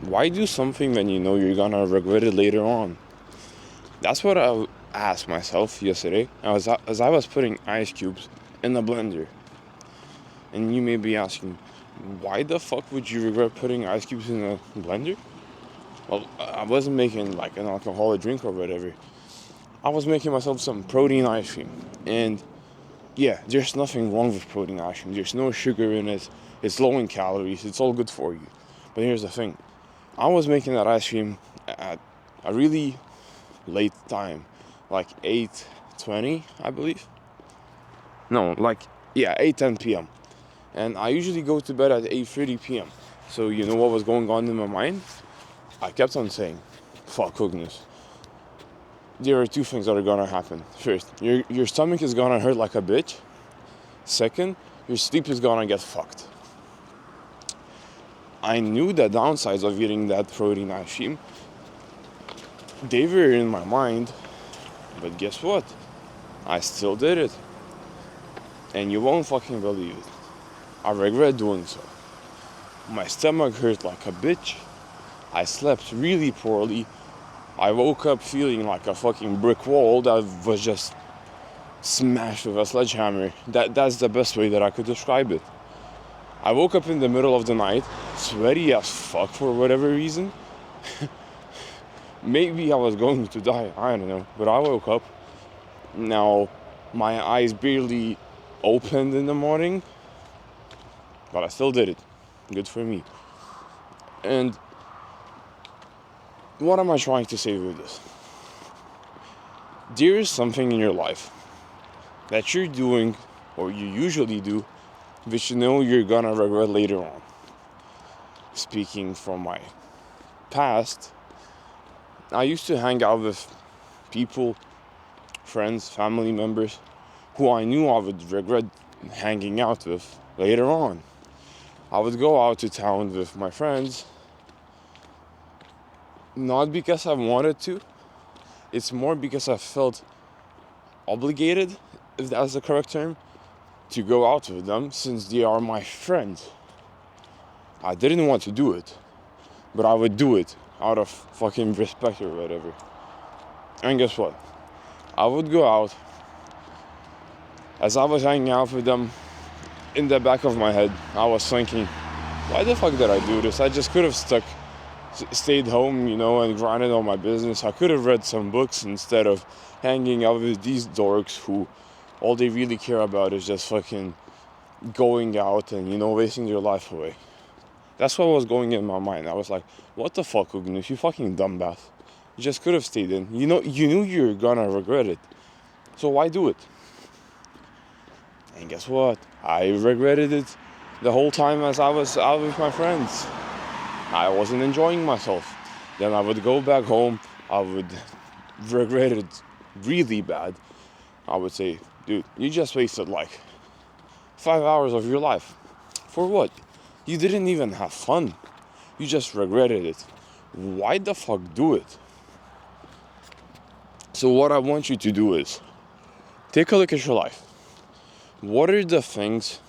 Why do something when you know you're gonna regret it later on? That's what I asked myself yesterday as I was putting ice cubes in the blender. And you may be asking, why the fuck would you regret putting ice cubes in a blender? Well, I wasn't making like an alcoholic drink or whatever. I was making myself some protein ice cream. And yeah, there's nothing wrong with protein ice cream. There's no sugar in it. It's low in calories. It's all good for you. But here's the thing. I was making that ice cream at a really late time, like 8:20, I believe. No, like, yeah, 8:10 p.m. And I usually go to bed at 8:30 p.m. So you know what was going on in my mind? I kept on saying, fuck goodness. There are two things that are gonna happen. First, your stomach is gonna hurt like a bitch. Second, your sleep is gonna get fucked. I knew the downsides of eating that protein ice cream. They were in my mind, but guess what? I still did it. And you won't fucking believe it. I regret doing so. My stomach hurt like a bitch. I slept really poorly. I woke up feeling like a fucking brick wall that was just smashed with a sledgehammer. That's the best way that I could describe it. I woke up in the middle of the night, sweaty as fuck for whatever reason. Maybe I was going to die, I don't know. But I woke up. Now, my eyes barely opened in the morning, but I still did it. Good for me. And what am I trying to say with this? There is something in your life that you're doing, or you usually do, which you know you're gonna regret later on. Speaking from my past, I used to hang out with people, friends, family members, who I knew I would regret hanging out with later on. I would go out to town with my friends, not because I wanted to, it's more because I felt obligated, if that's the correct term, to go out with them since they are my friends. I didn't want to do it, but I would do it out of fucking respect or whatever. And guess what? I would go out. As I was hanging out with them, in the back of my head, I was thinking, why the fuck did I do this? I just could have stayed home, and grinded on my business. I could have read some books instead of hanging out with these dorks who all they really care about is just fucking going out and, wasting their life away. That's what was going in my mind. I was like, what the fuck, Ugnis? You fucking dumbass. You just could have stayed in. You knew you were gonna regret it. So why do it? And guess what? I regretted it the whole time as I was out with my friends. I wasn't enjoying myself. Then I would go back home. I would regret it really bad. I would say, dude, you just wasted like 5 hours of your life. For what? You didn't even have fun. You just regretted it. Why the fuck do it? So what I want you to do is take a look at your life. What are the things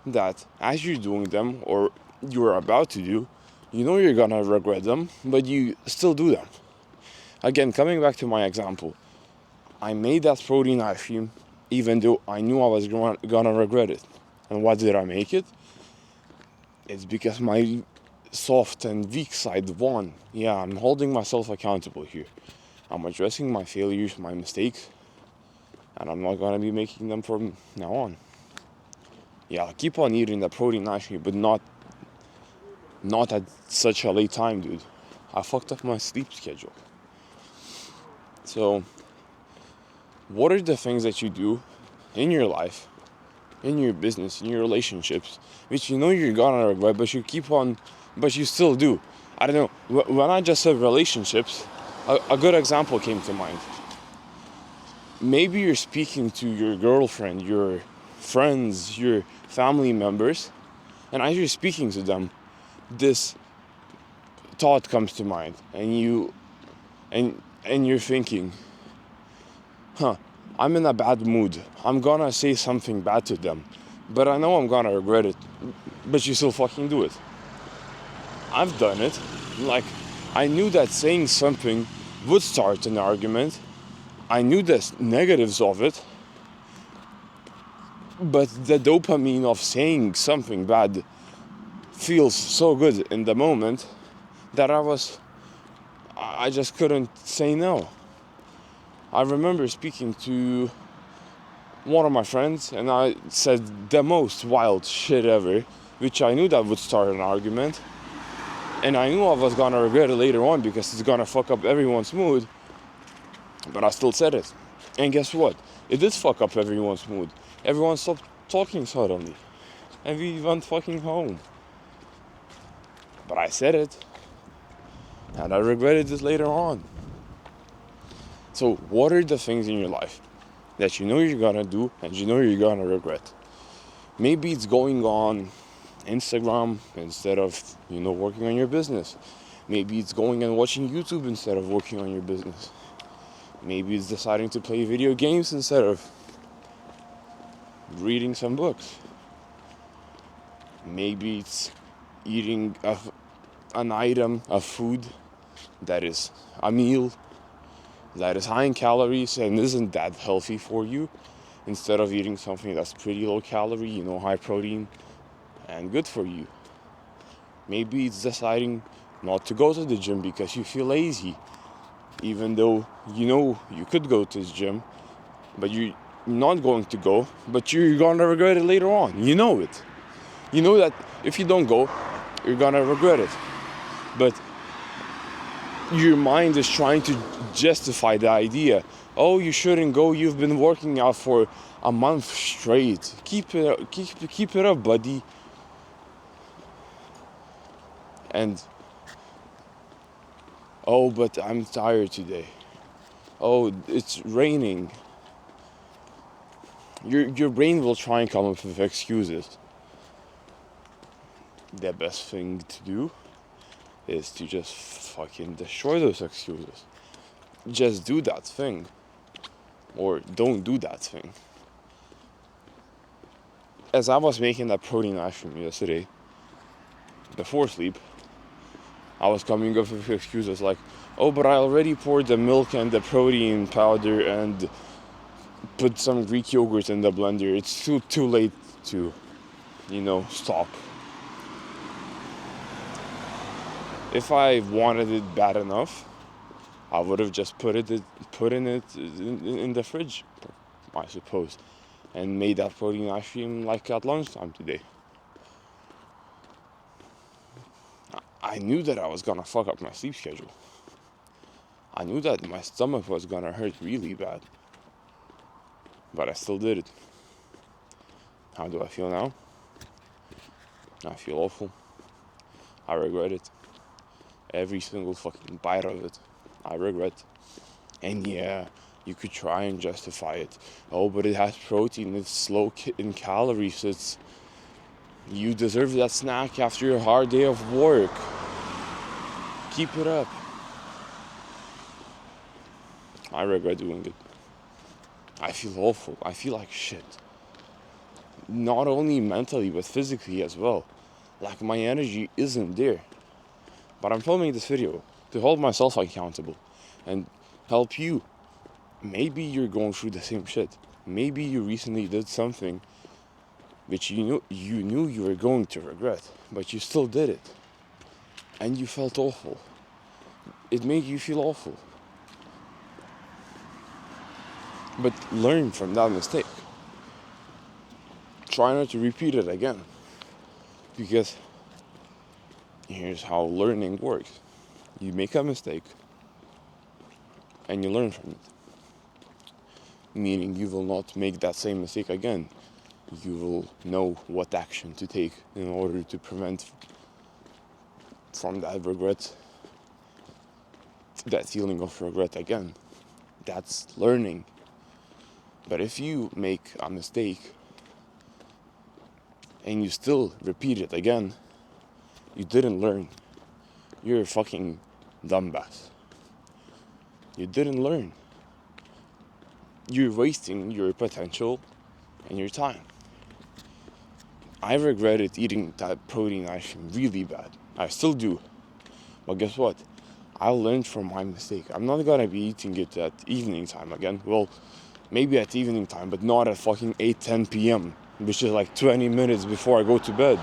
that as you're doing them or you're about to do, you're gonna regret them, but you still do them? Again, coming back to my example, I made that protein ice cream even though I knew I was gonna regret it. And why did I make it? It's because my soft and weak side won. Yeah, I'm holding myself accountable here. I'm addressing my failures, my mistakes, and I'm not gonna be making them from now on. Yeah, I'll keep on eating the protein ice cream, but not at such a late time, dude. I fucked up my sleep schedule. So, what are the things that you do in your life, in your business, in your relationships, which you're gonna regret, but you still do? I don't know. When I just said relationships, a good example came to mind. Maybe you're speaking to your girlfriend, your friends, your family members, and as you're speaking to them, this thought comes to mind, and you're thinking, I'm in a bad mood. I'm gonna say something bad to them, but I know I'm gonna regret it. But you still fucking do it. I've done it. Like, I knew that saying something would start an argument. I knew the negatives of it. But the dopamine of saying something bad feels so good in the moment that I just couldn't say no. I remember speaking to one of my friends and I said the most wild shit ever, which I knew that would start an argument. And I knew I was gonna regret it later on because it's gonna fuck up everyone's mood. But I still said it. And guess what? It did fuck up everyone's mood. Everyone stopped talking suddenly. And we went fucking home. But I said it. And I regretted it later on. So what are the things in your life that you know you're gonna do and you know you're gonna regret? Maybe it's going on Instagram instead of, working on your business. Maybe it's going and watching YouTube instead of working on your business. Maybe it's deciding to play video games instead of reading some books. Maybe it's eating an item of food that is a meal that is high in calories and isn't that healthy for you, instead of eating something that's pretty low calorie, high protein and good for you. Maybe it's deciding not to go to the gym because you feel lazy, even though you could go to the gym, but you're not going to go, but you're gonna regret it later on. You know it. You know that if you don't go, you're gonna regret it. But your mind is trying to justify the idea. Oh, you shouldn't go. You've been working out for a month straight. Keep it up, buddy. And oh, but I'm tired today. Oh, it's raining. Your brain will try and come up with excuses. The best thing to do is to just fucking destroy those excuses. Just do that thing. Or don't do that thing. As I was making that protein ice cream yesterday, before sleep, I was coming up with excuses like, oh, but I already poured the milk and the protein powder and put some Greek yogurt in the blender. It's too late to, stop. If I wanted it bad enough, I would have just put it in the fridge, I suppose, and made that protein ice cream like at lunchtime today. I knew that I was gonna fuck up my sleep schedule. I knew that my stomach was gonna hurt really bad. But I still did it. How do I feel now? I feel awful. I regret it. Every single fucking bite of it, I regret. And yeah, you could try and justify it. Oh, but it has protein, it's low in calories, you deserve that snack after a hard day of work. Keep it up. I regret doing it. I feel awful. I feel like shit. Not only mentally, but physically as well. Like my energy isn't there. But I'm filming this video to hold myself accountable and help you. Maybe you're going through the same shit. Maybe you recently did something which you knew you were going to regret, but you still did it. And you felt awful. It made you feel awful. But learn from that mistake. Try not to repeat it again. Because here's how learning works. You make a mistake and you learn from it. Meaning you will not make that same mistake again. You will know what action to take in order to prevent from that regret, that feeling of regret again. That's learning. But if you make a mistake and you still repeat it again, you didn't learn. You're a fucking dumbass. You didn't learn. You're wasting your potential and your time. I regretted eating that protein ice cream really bad. I still do. But guess what? I learned from my mistake. I'm not gonna be eating it at evening time again. Well, maybe at evening time, but not at fucking 8-10 p.m., which is like 20 minutes before I go to bed.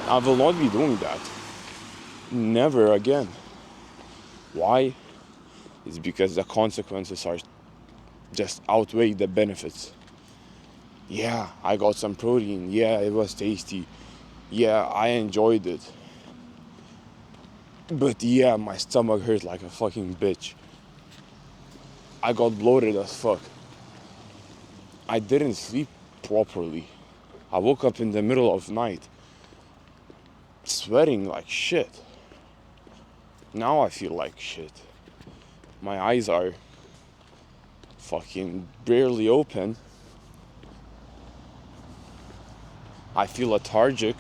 I will not be doing that. Never again. Why? It's because the consequences are just outweigh the benefits. Yeah, I got some protein. Yeah, it was tasty. Yeah, I enjoyed it. But yeah, my stomach hurt like a fucking bitch. I got bloated as fuck. I didn't sleep properly. I woke up in the middle of night sweating like shit. Now I feel like shit. My eyes are fucking barely open. I feel lethargic.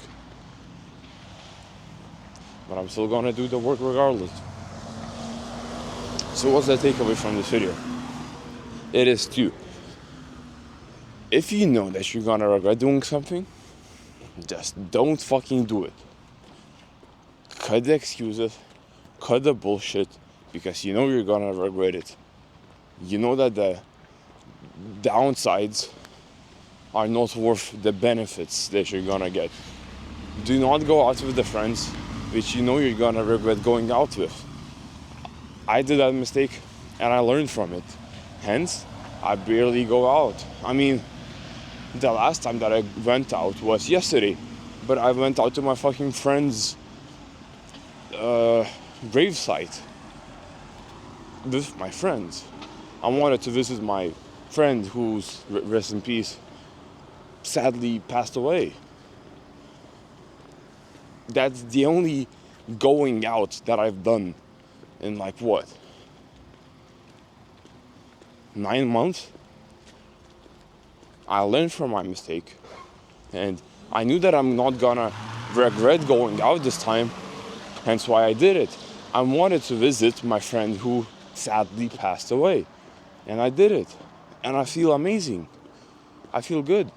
But I'm still gonna do the work regardless. So what's the takeaway from this video? It is to, if you know that you're gonna regret doing something, just don't fucking do it. Cut the excuses, cut the bullshit, because you know you're gonna regret it. You know that the downsides are not worth the benefits that you're gonna get. Do not go out with the friends which you know you're gonna regret going out with. I did that mistake and I learned from it. Hence, I barely go out. I mean, the last time that I went out was yesterday, but I went out to my fucking friend's gravesite with my friends. I wanted to visit my friend who's, rest in peace, sadly passed away. That's the only going out that I've done in like what? 9 months? I learned from my mistake. And I knew that I'm not gonna regret going out this time. Hence why I did it. I wanted to visit my friend who sadly passed away. And I did it. And I feel amazing. I feel good.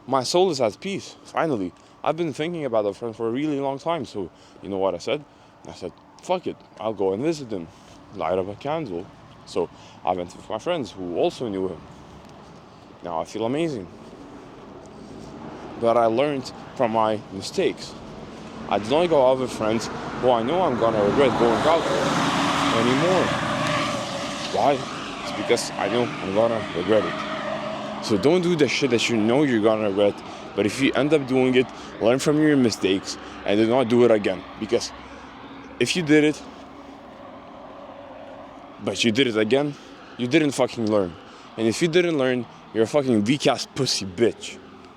My soul is at peace, finally. I've been thinking about a friend for a really long time, so you know what I said? I said, fuck it, I'll go and visit him. Light up a candle. So I went with my friends who also knew him. Now I feel amazing. But I learned from my mistakes. I did not go out with friends who I know I'm gonna regret going out with anymore. Why? It's because I know I'm gonna regret it. So don't do the shit that you know you're gonna regret. But if you end up doing it, learn from your mistakes and do not do it again. Because if you did it, but you did it again, you didn't fucking learn. And if you didn't learn, you're a fucking weak ass pussy bitch.